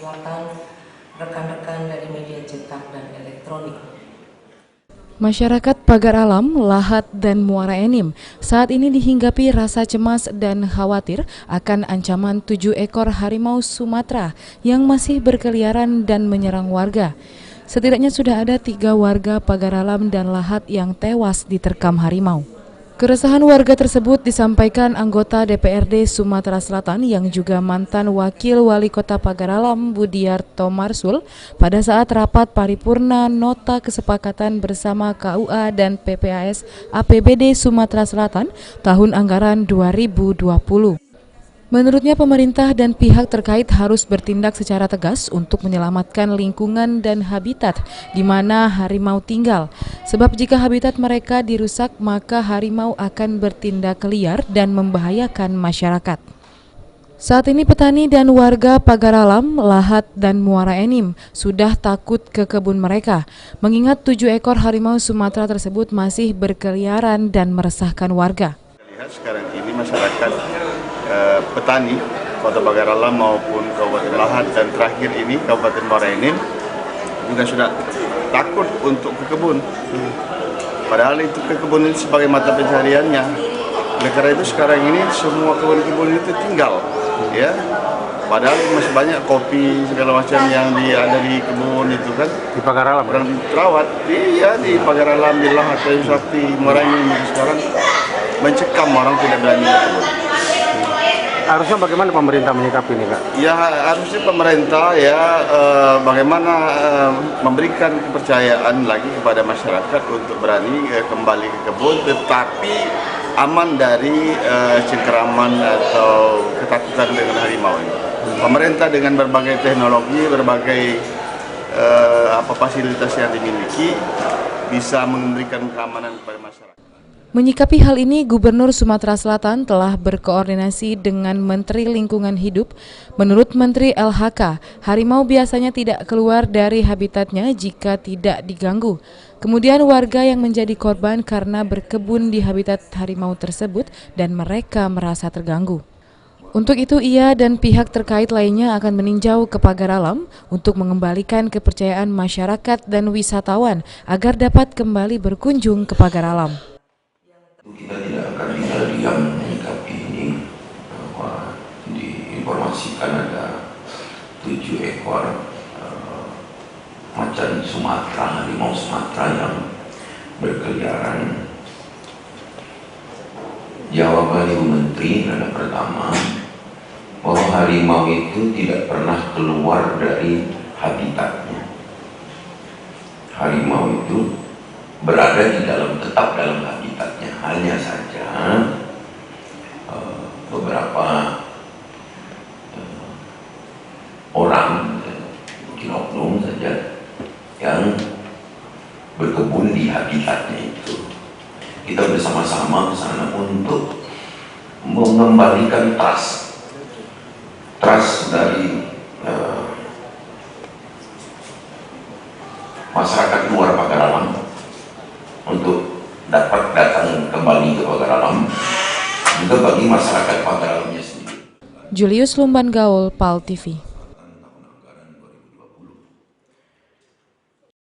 Selatan, rekan-rekan dari media cetak dan elektronik. Masyarakat Pagar Alam, Lahat, dan Muara Enim saat ini dihinggapi rasa cemas dan khawatir akan ancaman 7 ekor harimau Sumatera yang masih berkeliaran dan menyerang warga. Setidaknya sudah ada 3 warga Pagar Alam dan Lahat yang tewas diterkam harimau. Keresahan warga tersebut disampaikan anggota DPRD Sumatera Selatan yang juga mantan Wakil Wali Kota Pagar Alam Budiarto Marsul pada saat rapat paripurna nota kesepakatan bersama KUA dan PPAS APBD Sumatera Selatan tahun anggaran 2020. Menurutnya pemerintah dan pihak terkait harus bertindak secara tegas untuk menyelamatkan lingkungan dan habitat di mana harimau tinggal. Sebab jika habitat mereka dirusak maka harimau akan bertindak liar dan membahayakan masyarakat. Saat ini petani dan warga Pagar Alam, Lahat, dan Muara Enim sudah takut ke kebun mereka, mengingat 7 ekor harimau Sumatera tersebut masih berkeliaran dan meresahkan warga. Lihat sekarang ini masyarakat petani Kota Pagar Alam maupun Kabupaten Lahat dan terakhir ini Kabupaten Muara Enim juga sudah takut untuk ke kebun. Padahal itu ke kebun ini sebagai mata pencahariannya. Oleh karena itu sekarang ini semua kebun-kebun itu tinggal, ya. Padahal masih banyak kopi segala macam yang ada di kebun itu kan. Di Pagar Alam kurang terawat. Iya, di Pagar Alam, di Lahat, Kayu Sakti, Muara Enim sekarang mencekam orang tidak berani ke kebun. Harusnya bagaimana pemerintah menyikapi ini, Kak? Ya harusnya pemerintah bagaimana memberikan kepercayaan lagi kepada masyarakat untuk berani kembali ke kebun, tetapi aman dari cengkeraman atau ketakutan dengan harimau ini. Pemerintah dengan berbagai teknologi, berbagai fasilitas yang dimiliki bisa memberikan keamanan kepada masyarakat. Menyikapi hal ini, Gubernur Sumatera Selatan telah berkoordinasi dengan Menteri Lingkungan Hidup. Menurut Menteri LHK, harimau biasanya tidak keluar dari habitatnya jika tidak diganggu. Kemudian warga yang menjadi korban karena berkebun di habitat harimau tersebut dan mereka merasa terganggu. Untuk itu ia dan pihak terkait lainnya akan meninjau ke Pagar Alam untuk mengembalikan kepercayaan masyarakat dan wisatawan agar dapat kembali berkunjung ke Pagar Alam. Kita tidak akan tinggal diam menyikapi ini, bahwa diinformasikan ada 7 ekor macan Sumatera, harimau Sumatera yang berkeliaran. Jawaban Ibu Menteri adalah pertama, bahwa harimau itu tidak pernah keluar dari habitatnya. Harimau itu berada tetap dalam habitatnya, hanya saja beberapa orang, mungkin oknum saja, yang berkebun di habitatnya itu. Kita bersama-sama ke sana untuk mengembalikan trust dari masyarakat luar Pagar Alam untuk dapat datang kembali ke Pagar Alam, juga bagi masyarakat Pagar Alamnya sendiri. Julius Lumban Gaul, PAL TV.